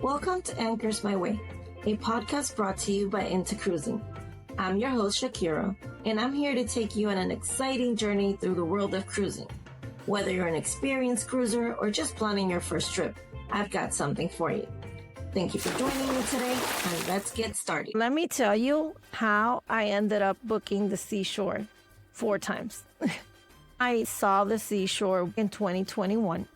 Welcome to Anchors My Way, a podcast brought to you by Into Cruising. I'm your host, Shakira, and I'm here to take you on an exciting journey through the world of cruising. Whether you're an experienced cruiser or just planning your first trip, I've got something for you. Thank you for joining me today, and let's get started. Let me tell you how I ended up booking the Seashore 4 times. I saw the Seashore in 2021.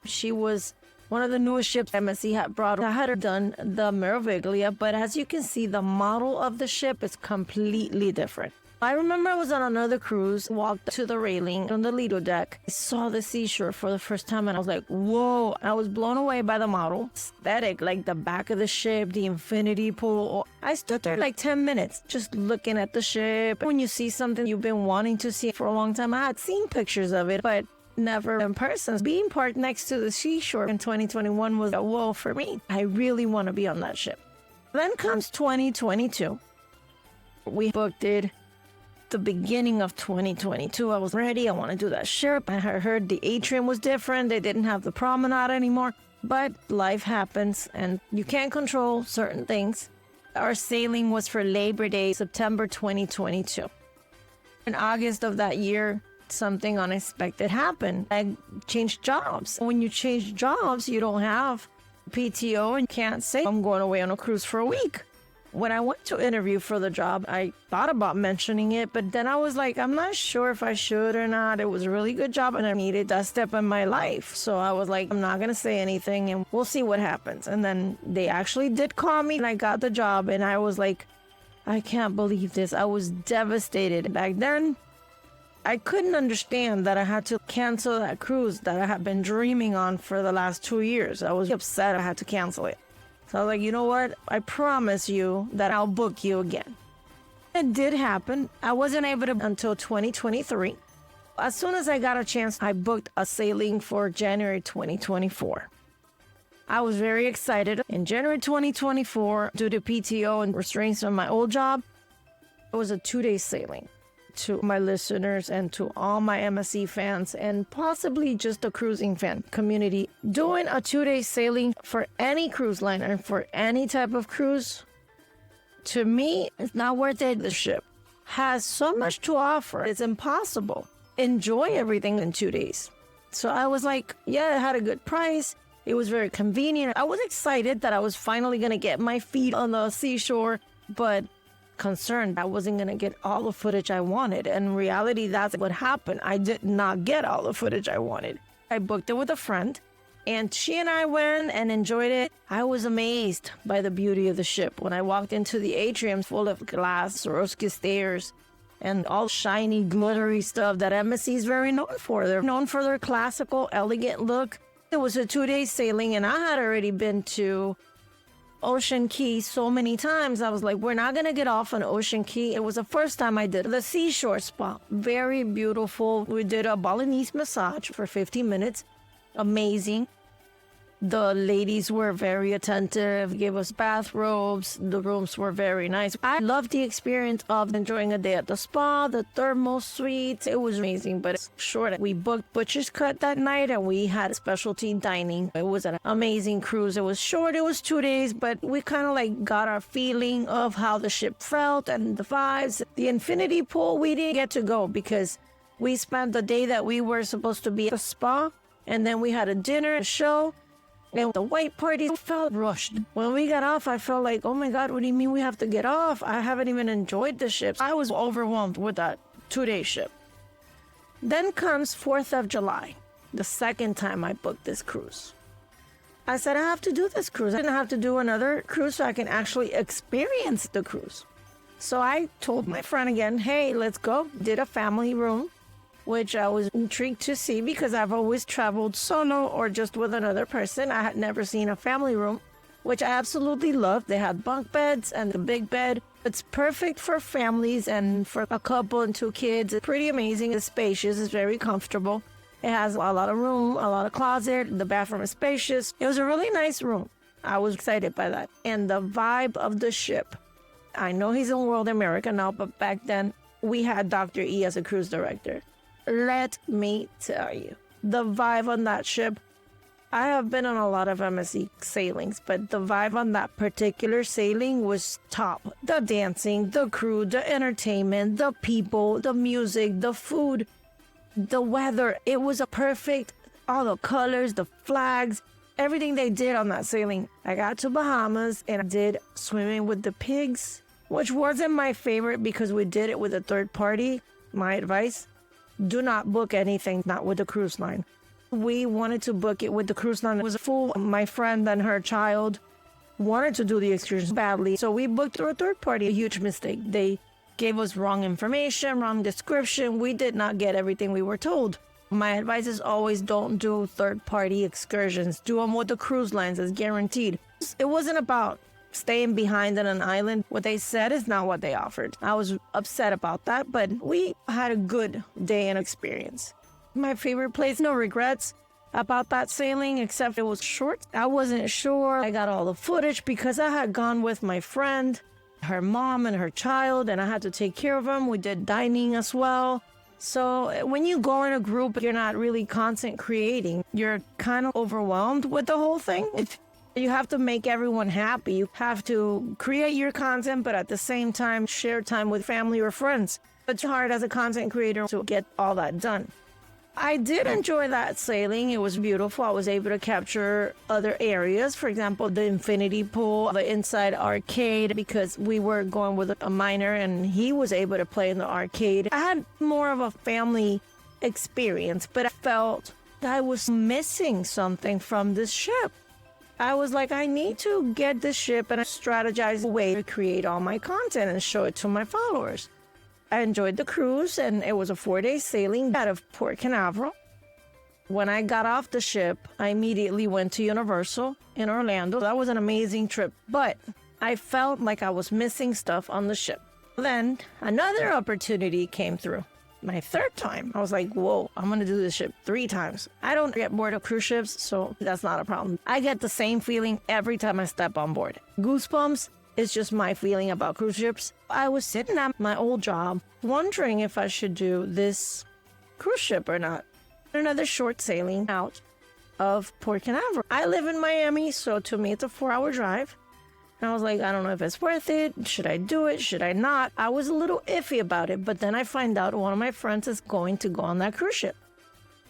She was one of the newest ships MSC had brought. I had her done the Meraviglia, but as you can see, the model of the ship is completely different. I remember I was on another cruise, walked to the railing on the Lido deck. I saw the Seashore for the first time and I was like, whoa. I was blown away by the model. Aesthetic, like the back of the ship, the infinity pool. I stood there like 10 minutes just looking at the ship. When you see something you've been wanting to see for a long time, I had seen pictures of it, but never in person. Being parked next to the Seashore in 2021 was a whoa for me. I really want to be on that ship. Then comes 2022. We booked it the beginning of 2022. I was ready. I want to do that ship. I heard the atrium was different. They didn't have the promenade anymore. But life happens and you can't control certain things. Our sailing was for Labor Day, September 2022. In August of that year, something unexpected happened. I changed jobs. When you change jobs, you don't have PTO and can't say, I'm going away on a cruise for a week. When I went to interview for the job, I thought about mentioning it, but then I was like, I'm not sure if I should or not. It was a really good job and I needed that step in my life. So I was like, I'm not going to say anything and we'll see what happens. And then they actually did call me and I got the job and I was like, I can't believe this. I was devastated. Back then, I couldn't understand that I had to cancel that cruise that I had been dreaming on for the last 2 years. I was upset I had to cancel it. So I was like, you know what? I promise you that I'll book you again. It did happen. I wasn't able to until 2023. As soon as I got a chance, I booked a sailing for January 2024. I was very excited. In January 2024, due to PTO and restraints on my old job, it was a 2-day sailing. To my listeners and to all my MSC fans and possibly just the cruising fan community, doing a 2-day sailing for any cruise line and for any type of cruise, to me, it's not worth it. The ship has so much to offer. It's impossible. Enjoy everything in 2 days. So I was like, yeah, it had a good price. It was very convenient. I was excited that I was finally going to get my feet on the Seashore, but concerned I wasn't going to get all the footage I wanted. And in reality, that's what happened. I did not get all the footage I wanted. I booked it with a friend and she and I went and enjoyed it. I was amazed by the beauty of the ship. When I walked into the atrium full of glass, Swarovski stairs, and all shiny, glittery stuff that MSC is very known for. They're known for their classical, elegant look. It was a 2-day sailing and I had already been to Ocean Key so many times. I was like, we're not going to get off on Ocean Key. It was the first time I did the Seashore Spa. Very beautiful. We did a Balinese massage for 50 minutes. Amazing. The ladies were very attentive, gave us bathrobes. The rooms were very nice. I loved the experience of enjoying a day at the spa, the thermal suites. It was amazing, but it's short. We booked Butcher's Cut that night and we had specialty dining. It was an amazing cruise. It was short. It was 2 days, but we kind of like got our feeling of how the ship felt and the vibes. The infinity pool, we didn't get to go because we spent the day that we were supposed to be at the spa and then we had a dinner, a show. And the white party felt rushed. When we got off, I felt like, oh my God, what do you mean we have to get off? I haven't even enjoyed the ship. I was overwhelmed with that 2-day ship. Then comes 4th of July, the second time I booked this cruise. I said, I have to do this cruise. I didn't have to do another cruise so I can actually experience the cruise. So I told my friend again, hey, let's go. Did a family room, which I was intrigued to see because I've always traveled solo or just with another person. I had never seen a family room, which I absolutely loved. They had bunk beds and the big bed. It's perfect for families and for a couple and 2 kids. It's pretty amazing. It's spacious. It's very comfortable. It has a lot of room, a lot of closet. The bathroom is spacious. It was a really nice room. I was excited by that. And the vibe of the ship. I know he's in World America now, but back then we had Dr. E as a cruise director. Let me tell you, the vibe on that ship I have been on a lot of MSC sailings, but the vibe on that particular sailing was top. The dancing, the crew, the entertainment, the people, the music, the food, the weather. It was a perfect, all the colors, the flags, everything they did on that sailing. I got to Bahamas and I did swimming with the pigs, which wasn't my favorite because we did it with a third party. My advice, do not book anything not with the cruise line. We wanted to book it with the cruise line. It was full. My friend and her child wanted to do the excursion badly, so we booked through a third party. A huge mistake. They gave us wrong information, wrong description. We did not get everything we were told. My advice is always don't do third party excursions. Do them with the cruise lines. It's guaranteed. It wasn't about staying behind on an island. What they said is not what they offered. I was upset about that, but we had a good day and experience. My favorite place, no regrets about that sailing, except it was short. I wasn't sure. I got all the footage because I had gone with my friend, her mom and her child, and I had to take care of them. We did dining as well. So when you go in a group, you're not really content creating. You're kind of overwhelmed with the whole thing. You have to make everyone happy. You have to create your content, but at the same time, share time with family or friends. It's hard as a content creator to get all that done. I did enjoy that sailing. It was beautiful. I was able to capture other areas. For example, the infinity pool, the inside arcade, because we were going with a minor and he was able to play in the arcade. I had more of a family experience, but I felt I was missing something from this ship. I was like, I need to get this ship and strategize a way to create all my content and show it to my followers. I enjoyed the cruise, and it was a 4-day sailing out of Port Canaveral. When I got off the ship, I immediately went to Universal in Orlando. That was an amazing trip, but I felt like I was missing stuff on the ship. Then another opportunity came through. My third time, I was like, whoa, I'm going to do this ship 3 times. I don't get bored of cruise ships, so that's not a problem. I get the same feeling every time I step on board. Goosebumps. It's just my feeling about cruise ships. I was sitting at my old job wondering if I should do this cruise ship or not. Another short sailing out of Port Canaveral. I live in Miami, so to me it's a 4-hour drive. And I was like, I don't know if it's worth it. Should I do it? Should I not? I was a little iffy about it, but then I find out one of my friends is going to go on that cruise ship.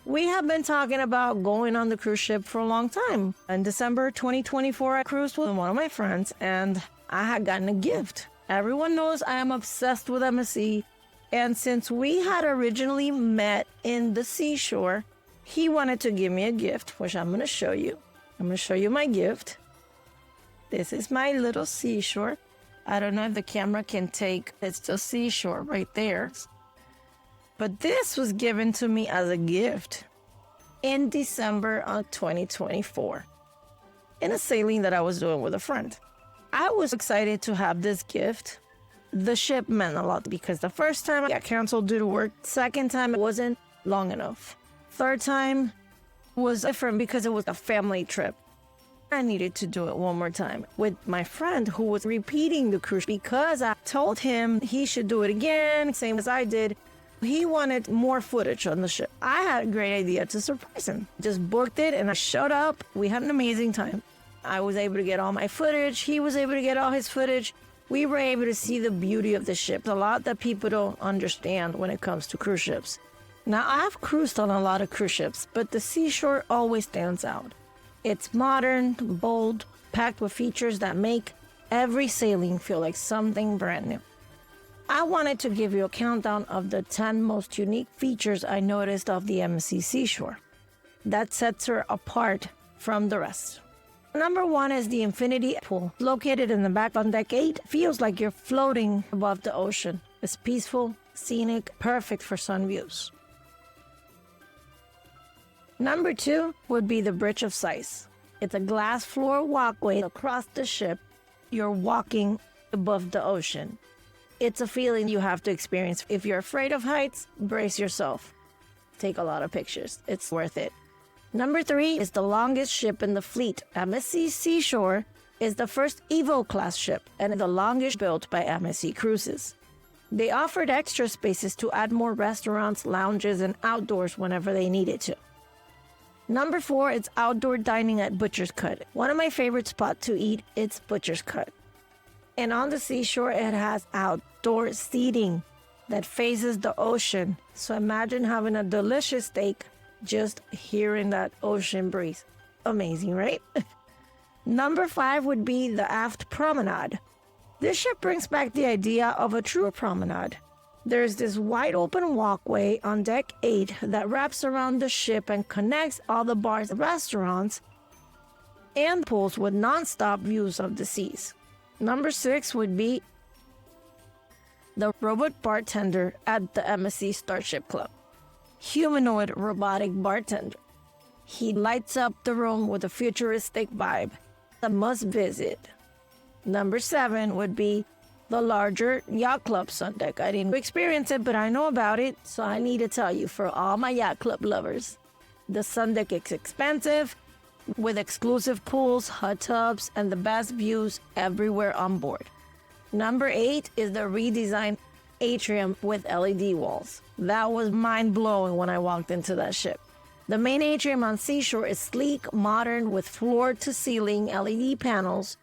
We have been talking about going on the cruise ship for a long time. In December 2024, I cruised with one of my friends, and I had gotten a gift. Everyone knows I am obsessed with MSC, and since we had originally met in the Seashore, he wanted to give me a gift, which I'm going to show you. I'm going to show you my gift. This is my little Seashore. I don't know if the camera can take, it's the Seashore right there. But this was given to me as a gift in December of 2024 in a sailing that I was doing with a friend. I was excited to have this gift. The ship meant a lot because the first time I got canceled due to work. Second time, it wasn't long enough. Third time was different because it was a family trip. I needed to do it one more time with my friend who was repeating the cruise because I told him he should do it again, same as I did. He wanted more footage on the ship. I had a great idea to surprise him. Just booked it and I showed up. We had an amazing time. I was able to get all my footage. He was able to get all his footage. We were able to see the beauty of the ship. A lot that people don't understand when it comes to cruise ships. Now, I've cruised on a lot of cruise ships, but the Seashore always stands out. It's modern, bold, packed with features that make every sailing feel like something brand new. I wanted to give you a countdown of the 10 most unique features I noticed of the MSC Seashore. That sets her apart from the rest. Number 1 is the infinity pool. Located in the back on deck 8, feels like you're floating above the ocean. It's peaceful, scenic, perfect for sun views. Number 2 would be the Bridge of Sights. It's a glass floor walkway across the ship. You're walking above the ocean. It's a feeling you have to experience. If you're afraid of heights, brace yourself. Take a lot of pictures. It's worth it. Number 3 is the longest ship in the fleet. MSC Seashore is the first Evo class ship and the longest built by MSC Cruises. They offered extra spaces to add more restaurants, lounges, and outdoors whenever they needed to. Number 4, it's outdoor dining at Butcher's Cut. One of my favorite spots to eat, it's Butcher's Cut. And on the seashore, it has outdoor seating that faces the ocean. So imagine having a delicious steak just hearing that ocean breeze. Amazing, right? Number 5 would be the aft promenade. This ship brings back the idea of a true promenade. There's this wide open walkway on deck 8 that wraps around the ship and connects all the bars, restaurants, and pools with non-stop views of the seas. Number 6 would be the robot bartender at the MSC Starship Club. Humanoid robotic bartender. He lights up the room with a futuristic vibe. A must visit. Number 7 would be the larger yacht club sun deck. I didn't experience it, but I know about it, so I need to tell you for all my yacht club lovers. The sun deck is expensive, with exclusive pools, hot tubs, and the best views everywhere on board. Number 8 is the redesigned atrium with LED walls. That was mind-blowing when I walked into that ship. The main atrium on Seashore is sleek, modern, with floor-to-ceiling LED panels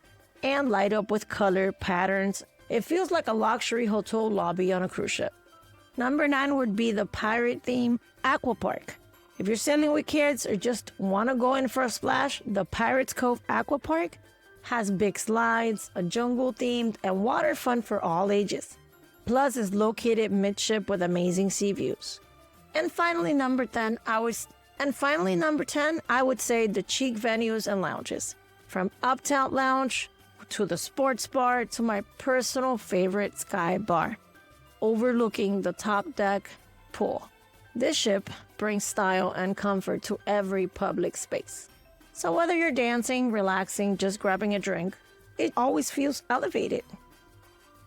and light up with color patterns. It feels like a luxury hotel lobby on a cruise ship. Number 9 would be the pirate theme aqua park. If you're sailing with kids or just want to go in for a splash, the Pirates Cove Aqua Park has big slides, a jungle themed, and water fun for all ages. Plus, is located midship with amazing sea views. And finally, number 10, I would say the chic venues and lounges. From Uptown Lounge to the sports bar to my personal favorite Sky Bar, overlooking the top deck pool. This ship brings style and comfort to every public space. So whether you're dancing, relaxing, just grabbing a drink, it always feels elevated.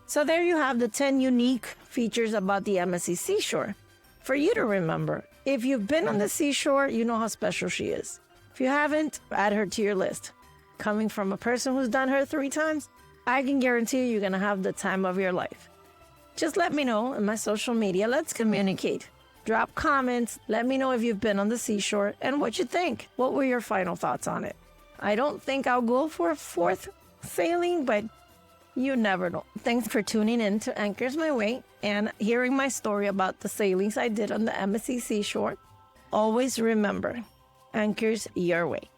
So there you have the 10 unique features about the MSC Seashore for you to remember. If you've been on the seashore, you know how special she is. If you haven't, add her to your list. Coming from a person who's done her 3 times, I can guarantee you're going to have the time of your life. Just let me know in my social media. Let's communicate. Drop comments. Let me know if you've been on the seashore and what you think. What were your final thoughts on it? I don't think I'll go for a 4th sailing, but you never know. Thanks for tuning in to Anchors My Way and hearing my story about the sailings I did on the MSC Seashore. Always remember, anchors your way.